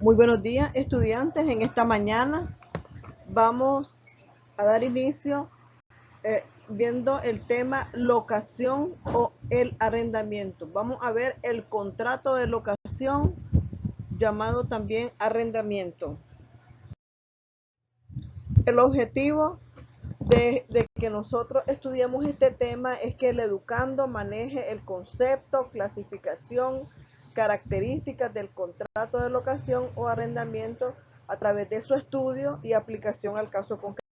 Muy buenos días, estudiantes. En esta mañana vamos a dar inicio viendo el tema locación o el arrendamiento. Vamos a ver el contrato de locación, llamado también arrendamiento. El objetivo de que nosotros estudiemos este tema es que el educando maneje el concepto, clasificación, características del contrato de locación o arrendamiento a través de su estudio y aplicación al caso concreto.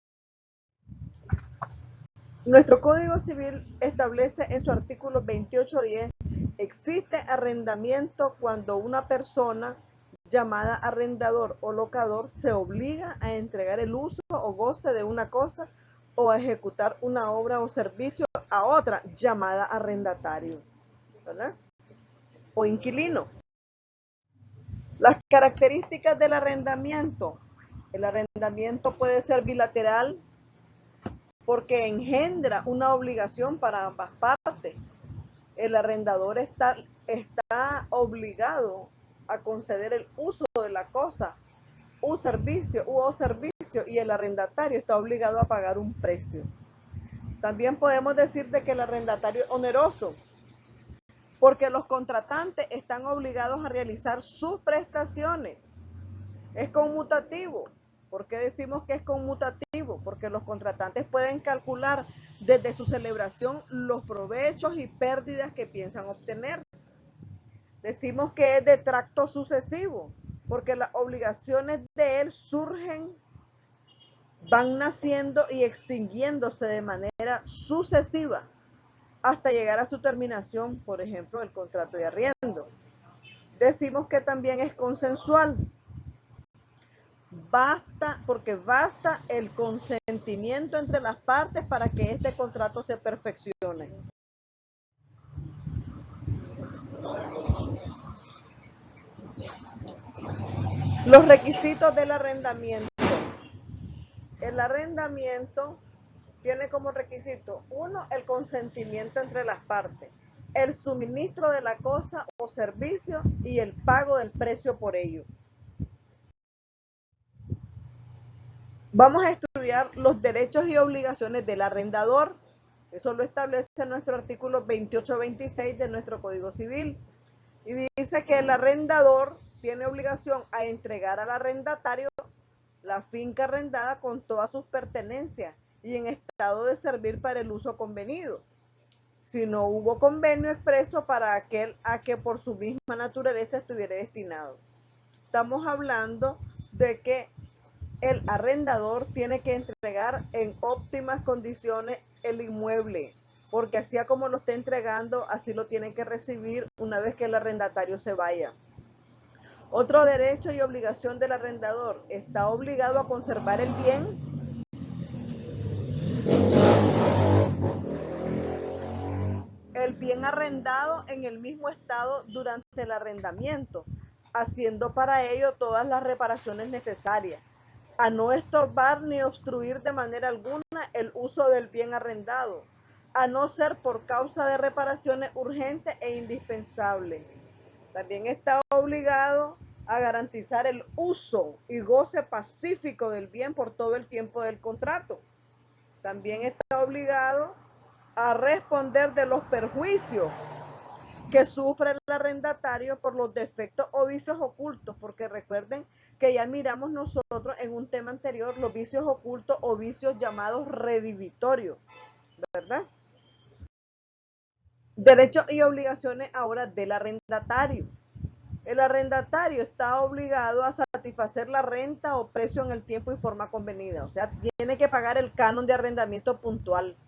Nuestro Código Civil establece en su artículo 28.10: existe arrendamiento cuando una persona llamada arrendador o locador se obliga a entregar el uso o goce de una cosa o a ejecutar una obra o servicio a otra llamada arrendatario, ¿verdad? O inquilino. Las características del arrendamiento. El arrendamiento puede ser bilateral porque engendra una obligación para ambas partes. El arrendador está obligado a conceder el uso de la cosa o servicio y el arrendatario está obligado a pagar un precio. También podemos decir de que el arrendatario es oneroso porque los contratantes están obligados a realizar sus prestaciones. Es conmutativo. ¿Por qué decimos que es conmutativo? Porque los contratantes pueden calcular desde su celebración los provechos y pérdidas que piensan obtener. Decimos que es de tracto sucesivo, porque las obligaciones de él surgen, van naciendo y extinguiéndose de manera sucesiva hasta llegar a su terminación, por ejemplo, el contrato de arriendo. Decimos que también es consensual. Porque basta el consentimiento entre las partes para que este contrato se perfeccione. Los requisitos del arrendamiento. El arrendamiento tiene como requisito: 1, el consentimiento entre las partes, el suministro de la cosa o servicio y el pago del precio por ello. Vamos a estudiar los derechos y obligaciones del arrendador. Eso lo establece nuestro artículo 28.26 de nuestro Código Civil. Y dice que el arrendador tiene obligación a entregar al arrendatario la finca arrendada con todas sus pertenencias y en estado de servir para el uso convenido, si no hubo convenio expreso para aquel a que por su misma naturaleza estuviera destinado. Estamos hablando de que el arrendador tiene que entregar en óptimas condiciones el inmueble, porque así como lo está entregando, así lo tiene que recibir una vez que el arrendatario se vaya. Otro derecho y obligación del arrendador: está obligado a conservar el bien arrendado en el mismo estado durante el arrendamiento, haciendo para ello todas las reparaciones necesarias, a no estorbar ni obstruir de manera alguna el uso del bien arrendado, a no ser por causa de reparaciones urgentes e indispensables. También está obligado a garantizar el uso y goce pacífico del bien por todo el tiempo del contrato. También está obligado a responder de los perjuicios que sufre el arrendatario por los defectos o vicios ocultos, porque recuerden que ya miramos nosotros en un tema anterior los vicios ocultos o vicios llamados redivitorios, ¿verdad? Derechos y obligaciones ahora del arrendatario. El arrendatario está obligado a satisfacer la renta o precio en el tiempo y forma convenida, o sea, tiene que pagar el canon de arrendamiento puntual.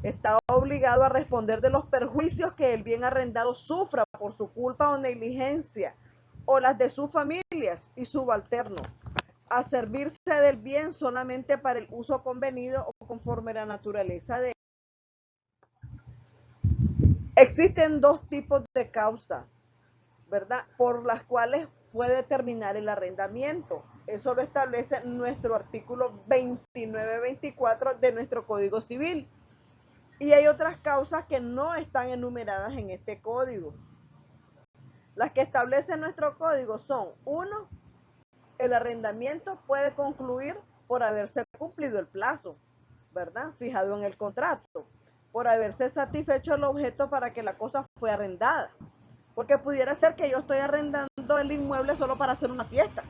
Está obligado a responder de los perjuicios que el bien arrendado sufra por su culpa o negligencia, o las de sus familias y subalternos, a servirse del bien solamente para el uso convenido o conforme a la naturaleza de él. Existen dos tipos de causas, ¿verdad?, por las cuales puede terminar el arrendamiento. Eso lo establece nuestro artículo 29.24 de nuestro Código Civil. Y hay otras causas que no están enumeradas en este código. Las que establece nuestro código son: 1, el arrendamiento puede concluir por haberse cumplido el plazo, ¿verdad? Fijado en el contrato, por haberse satisfecho el objeto para que la cosa fue arrendada. Porque pudiera ser que yo estoy arrendando el inmueble solo para hacer una fiesta.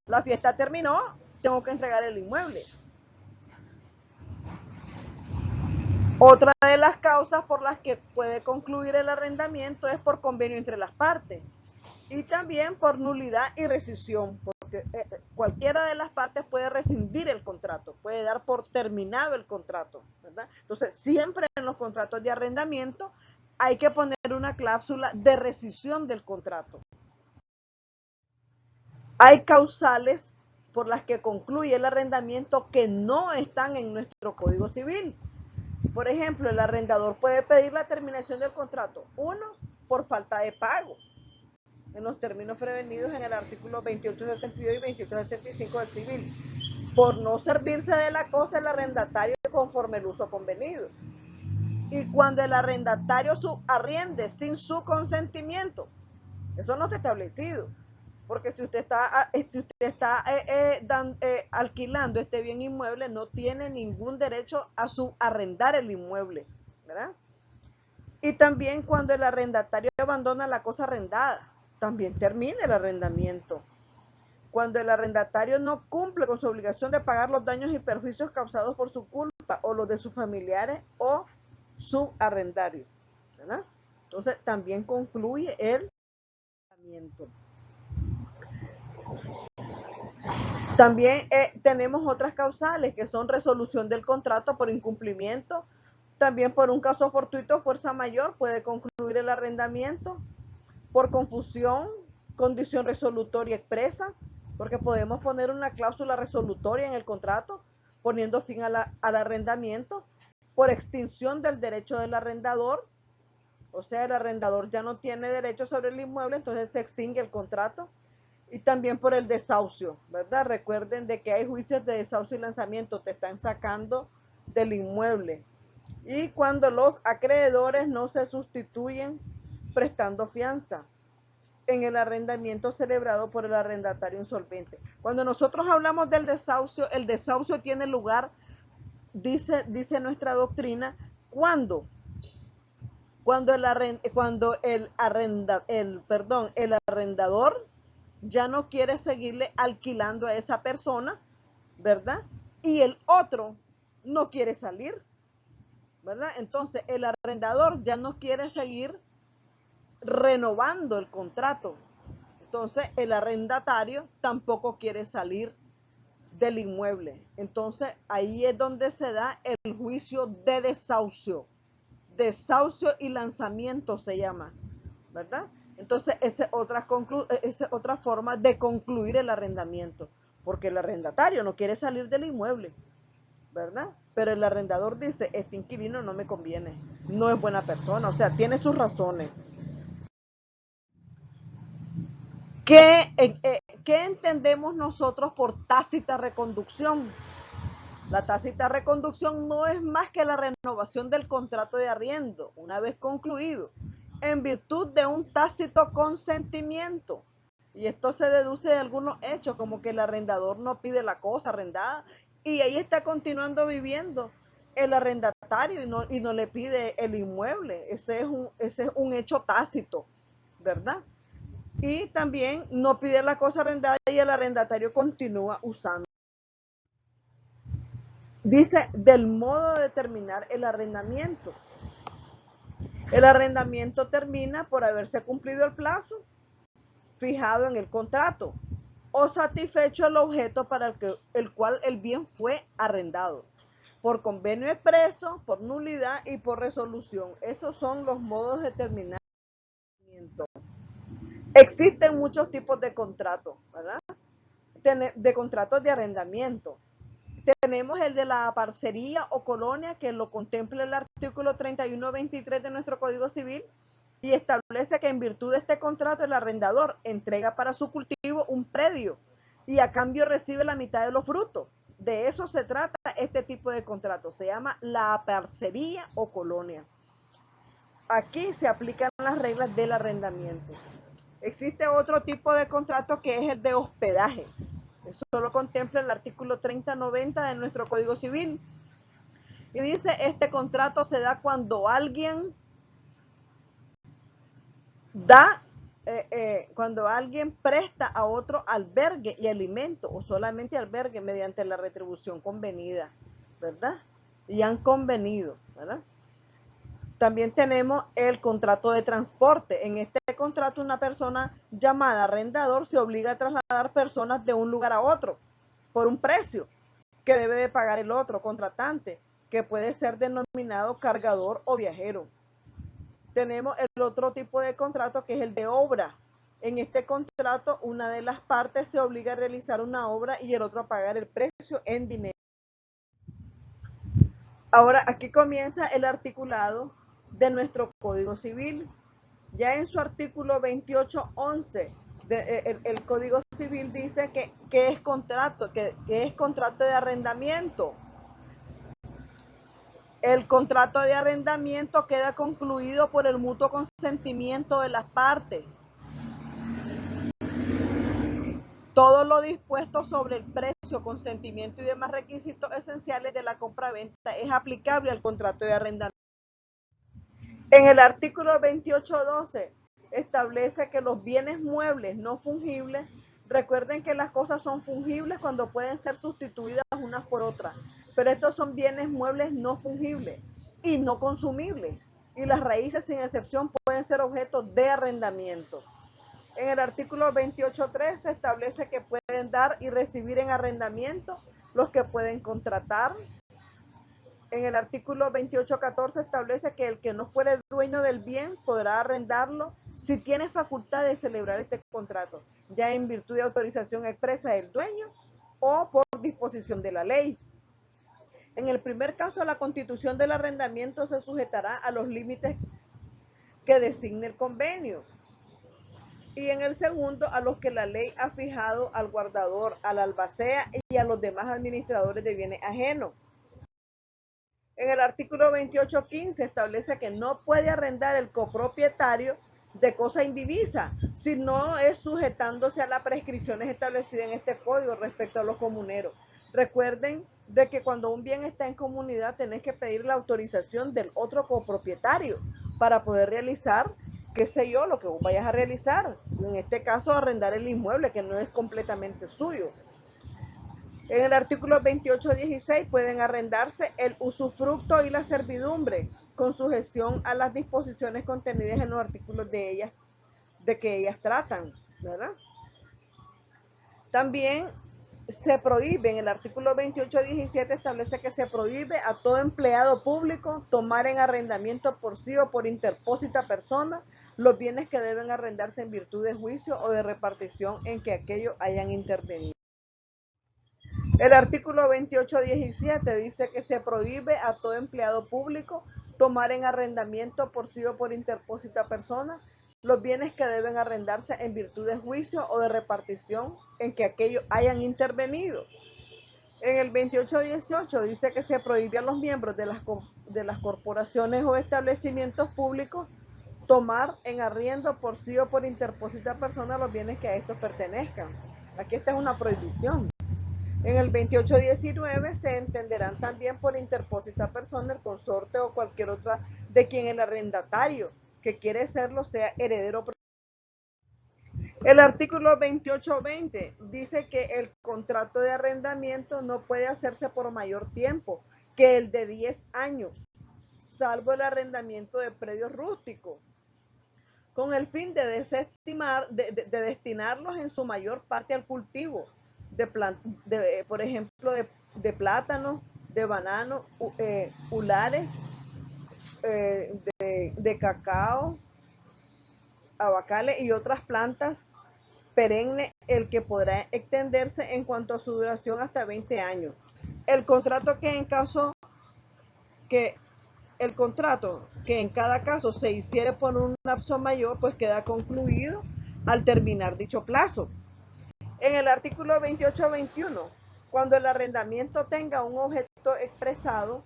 La fiesta terminó, tengo que entregar el inmueble. Otra de las causas por las que puede concluir el arrendamiento es por convenio entre las partes y también por nulidad y rescisión, porque cualquiera de las partes puede rescindir el contrato, puede dar por terminado el contrato, ¿verdad? Entonces, siempre en los contratos de arrendamiento hay que poner una cláusula de rescisión del contrato. Hay causales por las que concluye el arrendamiento que no están en nuestro Código Civil. Por ejemplo, el arrendador puede pedir la terminación del contrato. 1, por falta de pago, en los términos prevenidos en el artículo 2862 y 2865 del Civil, por no servirse de la cosa el arrendatario conforme el uso convenido. Y cuando el arrendatario arriende sin su consentimiento, eso no está establecido. Porque si usted está alquilando este bien inmueble, no tiene ningún derecho a subarrendar el inmueble, ¿verdad? Y también cuando el arrendatario abandona la cosa arrendada, también termina el arrendamiento. Cuando el arrendatario no cumple con su obligación de pagar los daños y perjuicios causados por su culpa o los de sus familiares o subarrendarios, ¿verdad? Entonces también concluye el arrendamiento. También tenemos otras causales que son resolución del contrato por incumplimiento, también por un caso fortuito o fuerza mayor puede concluir el arrendamiento, por confusión, condición resolutoria expresa, porque podemos poner una cláusula resolutoria en el contrato poniendo fin al arrendamiento, por extinción del derecho del arrendador, o sea, el arrendador ya no tiene derecho sobre el inmueble, entonces se extingue el contrato. Y también por el desahucio, ¿verdad? Recuerden de que hay juicios de desahucio y lanzamiento, te están sacando del inmueble. Y cuando los acreedores no se sustituyen prestando fianza en el arrendamiento celebrado por el arrendatario insolvente. Cuando nosotros hablamos del desahucio, el desahucio tiene lugar, dice nuestra doctrina, cuando el arrendador ya no quiere seguirle alquilando a esa persona, ¿verdad? Y el otro no quiere salir, ¿verdad? Entonces el arrendador ya no quiere seguir renovando el contrato. Entonces el arrendatario tampoco quiere salir del inmueble. Entonces ahí es donde se da el juicio de desahucio. Desahucio y lanzamiento se llama, ¿verdad? Entonces esa es otra forma de concluir el arrendamiento, porque el arrendatario no quiere salir del inmueble, ¿verdad? Pero el arrendador dice, este inquilino no me conviene, no es buena persona, o sea, tiene sus razones. ¿Qué entendemos nosotros por tácita reconducción? La tácita reconducción no es más que la renovación del contrato de arriendo, una vez concluido, en virtud de un tácito consentimiento. Y esto se deduce de algunos hechos, como que el arrendador no pide la cosa arrendada y ahí está continuando viviendo el arrendatario y no le pide el inmueble. Ese es un hecho tácito, ¿verdad? Y también no pide la cosa arrendada y el arrendatario continúa usando. Dice, del modo de terminar el arrendamiento. El arrendamiento termina por haberse cumplido el plazo fijado en el contrato o satisfecho el objeto para el cual el bien fue arrendado, por convenio expreso, por nulidad y por resolución. Esos son los modos de terminar el arrendamiento. Existen muchos tipos de contratos, ¿verdad? De contratos de arrendamiento. Tenemos el de la parcería o colonia, que lo contempla el artículo 3123 de nuestro Código Civil y establece que en virtud de este contrato el arrendador entrega para su cultivo un predio y a cambio recibe la mitad de los frutos. De eso se trata este tipo de contrato, se llama la parcería o colonia. Aquí se aplican las reglas del arrendamiento. Existe otro tipo de contrato que es el de hospedaje. Eso lo contempla el artículo 3090 de nuestro Código Civil. Y dice, este contrato se da cuando alguien cuando alguien presta a otro albergue y alimento, o solamente albergue mediante la retribución convenida, ¿verdad? Y han convenido, ¿verdad? También tenemos el contrato de transporte. En este contrato, una persona llamada arrendador se obliga a trasladar personas de un lugar a otro por un precio que debe de pagar el otro contratante, que puede ser denominado cargador o viajero. Tenemos el otro tipo de contrato que es el de obra. En este contrato, una de las partes se obliga a realizar una obra y el otro a pagar el precio en dinero. Ahora, aquí comienza el articulado de nuestro Código Civil. Ya en su artículo 2811, el Código Civil dice que es contrato, que es contrato de arrendamiento. El contrato de arrendamiento queda concluido por el mutuo consentimiento de las partes. Todo lo dispuesto sobre el precio, consentimiento y demás requisitos esenciales de la compra-venta es aplicable al contrato de arrendamiento. En el artículo 2812 establece que los bienes muebles no fungibles, recuerden que las cosas son fungibles cuando pueden ser sustituidas unas por otras, pero estos son bienes muebles no fungibles y no consumibles, y las raíces sin excepción pueden ser objeto de arrendamiento. En el artículo 28.3 se establece que pueden dar y recibir en arrendamiento los que pueden contratar. En el artículo 28.14 establece que el que no fuere dueño del bien podrá arrendarlo si tiene facultad de celebrar este contrato, ya en virtud de autorización expresa del dueño o por disposición de la ley. En el primer caso, la constitución del arrendamiento se sujetará a los límites que designe el convenio. Y en el segundo, a los que la ley ha fijado al guardador, al albacea y a los demás administradores de bienes ajenos. En el artículo 28.15 establece que no puede arrendar el copropietario de cosa indivisa, si no es sujetándose a las prescripciones establecidas en este código respecto a los comuneros. Recuerden de que cuando un bien está en comunidad tenés que pedir la autorización del otro copropietario para poder realizar, qué sé yo, lo que vos vayas a realizar. En este caso, arrendar el inmueble que no es completamente suyo. En el artículo 28.16 pueden arrendarse el usufructo y la servidumbre con sujeción a las disposiciones contenidas en los artículos de que ellas tratan, ¿verdad? También se prohíbe, en el artículo 28.17 establece que se prohíbe a todo empleado público tomar en arrendamiento por sí o por interpósita persona los bienes que deben arrendarse en virtud de juicio o de repartición en que aquellos hayan intervenido. El artículo 28.17 dice que se prohíbe a todo empleado público tomar en arrendamiento por sí o por interpósita persona los bienes que deben arrendarse en virtud de juicio o de repartición en que aquellos hayan intervenido. En el 28.18 dice que se prohíbe a los miembros de las corporaciones o establecimientos públicos tomar en arriendo por sí o por interpósita persona los bienes que a estos pertenezcan. Aquí esta es una prohibición. En el 28.19 se entenderán también por interpósita persona el consorte o cualquier otra de quien el arrendatario que quiere serlo sea heredero. El artículo 28.20 dice que el contrato de arrendamiento no puede hacerse por mayor tiempo que el de 10 años, salvo el arrendamiento de predios rústicos, con el fin de destinarlos en su mayor parte al cultivo por ejemplo, de plátanos, de bananos, hulares, de cacao, abacales y otras plantas perennes, el que podrá extenderse en cuanto a su duración hasta 20 años. El contrato que en cada caso se hiciere por un lapso mayor, pues queda concluido al terminar dicho plazo. En el artículo 28.21, cuando el arrendamiento tenga un objeto expresado,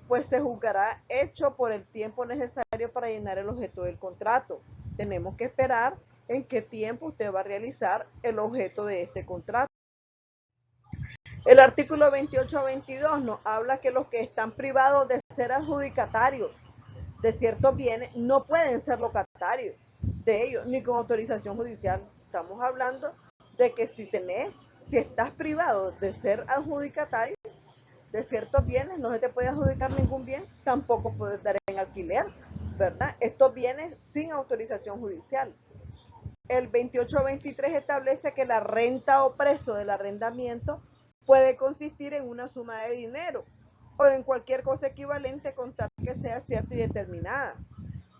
pues se juzgará hecho por el tiempo necesario para llenar el objeto del contrato. Tenemos que esperar en qué tiempo usted va a realizar el objeto de este contrato. El artículo 28-22 nos habla que los que están privados de ser adjudicatarios de ciertos bienes no pueden ser locatarios de ellos, ni con autorización judicial. Estamos hablando de que si estás privado de ser adjudicatario de ciertos bienes, no se te puede adjudicar ningún bien, tampoco puedes dar en alquiler, ¿verdad? Estos bienes sin autorización judicial. El 28-23 establece que la renta o precio del arrendamiento puede consistir en una suma de dinero o en cualquier cosa equivalente con tal que sea cierta y determinada.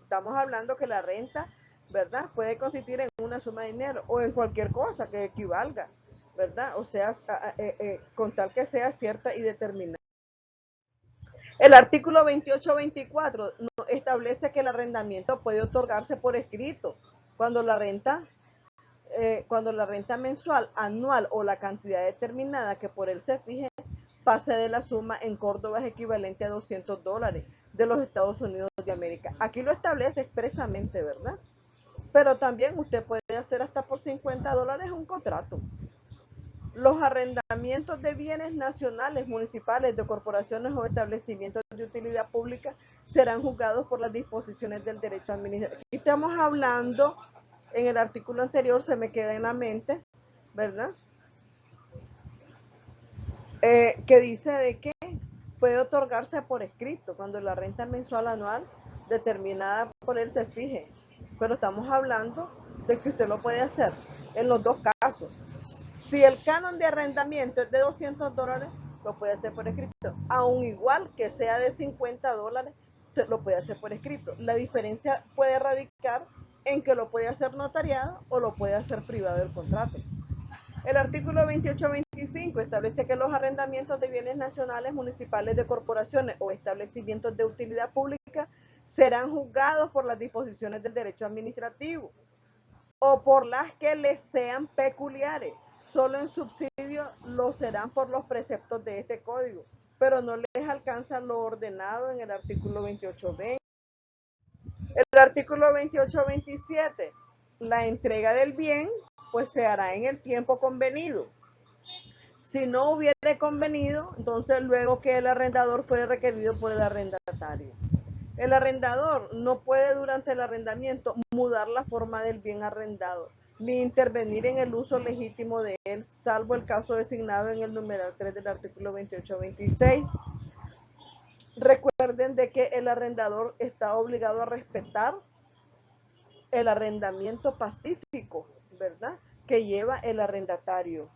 Estamos hablando que la renta, ¿verdad?, puede consistir en una suma de dinero o en cualquier cosa que equivalga, ¿verdad? O sea, con tal que sea cierta y determinada. El artículo 28-24 establece que el arrendamiento puede otorgarse por escrito cuando la renta mensual, anual o la cantidad determinada que por él se fije pase de la suma en córdobas equivalente a $200 de los Estados Unidos de América. Aquí lo establece expresamente, ¿verdad? Pero también usted puede hacer hasta por $50 un contrato. Los arrendamientos de bienes nacionales, municipales, de corporaciones o establecimientos de utilidad pública serán juzgados por las disposiciones del derecho administrativo. Aquí estamos hablando, en el artículo anterior se me queda en la mente, ¿verdad? Que dice de que puede otorgarse por escrito cuando la renta mensual anual determinada por él se fije. Pero estamos hablando de que usted lo puede hacer en los dos casos. Si el canon de arrendamiento es de $200, lo puede hacer por escrito. Aun igual que sea de $50, usted lo puede hacer por escrito. La diferencia puede radicar en que lo puede hacer notariado o lo puede hacer privado del contrato. El artículo 28-25 establece que los arrendamientos de bienes nacionales, municipales, de corporaciones o establecimientos de utilidad pública serán juzgados por las disposiciones del derecho administrativo o por las que les sean peculiares. Solo en subsidio lo serán por los preceptos de este código, pero no les alcanza lo ordenado en el artículo 28-20. El artículo 28-27, la entrega del bien pues se hará en el tiempo convenido. Si no hubiere convenido, entonces luego que el arrendador fuere requerido por el arrendatario. El arrendador no puede durante el arrendamiento mudar la forma del bien arrendado, ni intervenir en el uso legítimo de él, salvo el caso designado en el numeral 3 del artículo 28-26. Recuerden de que el arrendador está obligado a respetar el arrendamiento pacífico, ¿verdad?, que lleva el arrendatario.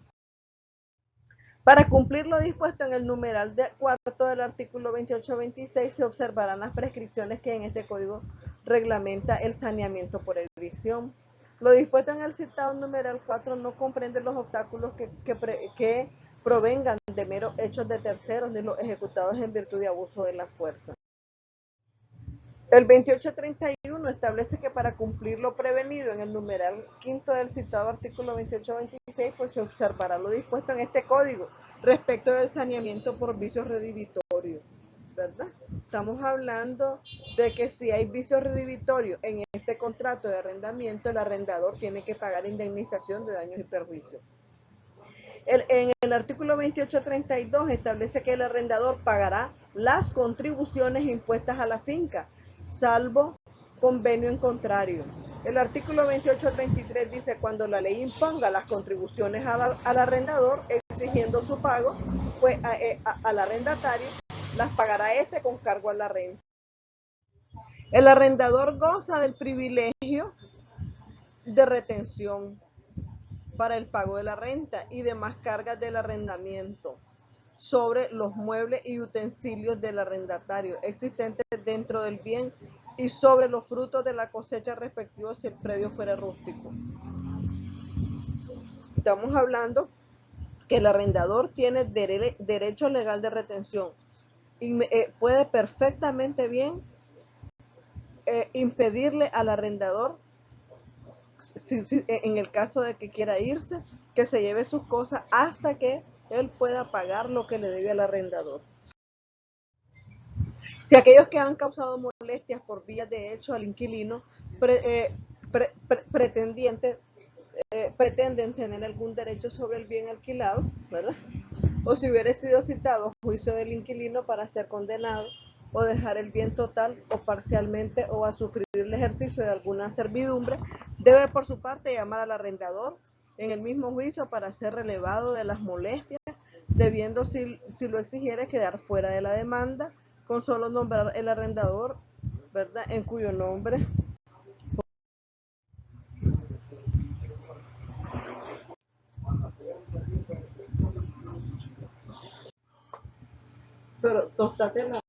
Para cumplir lo dispuesto en el numeral cuarto del artículo 28-26 se observarán las prescripciones que en este código reglamenta el saneamiento por evicción. Lo dispuesto en el citado numeral 4 no comprende los obstáculos que provengan de meros hechos de terceros ni los ejecutados en virtud de abuso de la fuerza. El 28-31 establece que para cumplir lo prevenido en el numeral quinto del citado artículo 28-26, pues se observará lo dispuesto en este código respecto del saneamiento por vicios redivitorios, ¿verdad? Estamos hablando de que si hay vicios redivitorios en este contrato de arrendamiento, el arrendador tiene que pagar indemnización de daños y perjuicios. En el artículo 28-32 establece que el arrendador pagará las contribuciones impuestas a la finca, salvo convenio en contrario. El artículo 28-33 dice cuando la ley imponga las contribuciones al arrendador exigiendo su pago, pues al arrendatario las pagará este con cargo a la renta. El arrendador goza del privilegio de retención para el pago de la renta y demás cargas del arrendamiento sobre los muebles y utensilios del arrendatario existentes dentro del bien y sobre los frutos de la cosecha respectivos si el predio fuera rústico. Estamos hablando que el arrendador tiene derecho legal de retención y puede perfectamente bien impedirle al arrendador, en el caso de que quiera irse, que se lleve sus cosas hasta que él pueda pagar lo que le debe al arrendador. Si aquellos que han causado molestias por vía de hecho al inquilino pretendientes pretenden tener algún derecho sobre el bien alquilado, ¿verdad? O si hubiera sido citado a juicio del inquilino para ser condenado o dejar el bien total o parcialmente o a sufrir el ejercicio de alguna servidumbre, debe por su parte llamar al arrendador en el mismo juicio para ser relevado de las molestias, debiendo, si lo exigiere, quedar fuera de la demanda, con solo nombrar el arrendador, ¿verdad?, en cuyo nombre. Pero tóstate la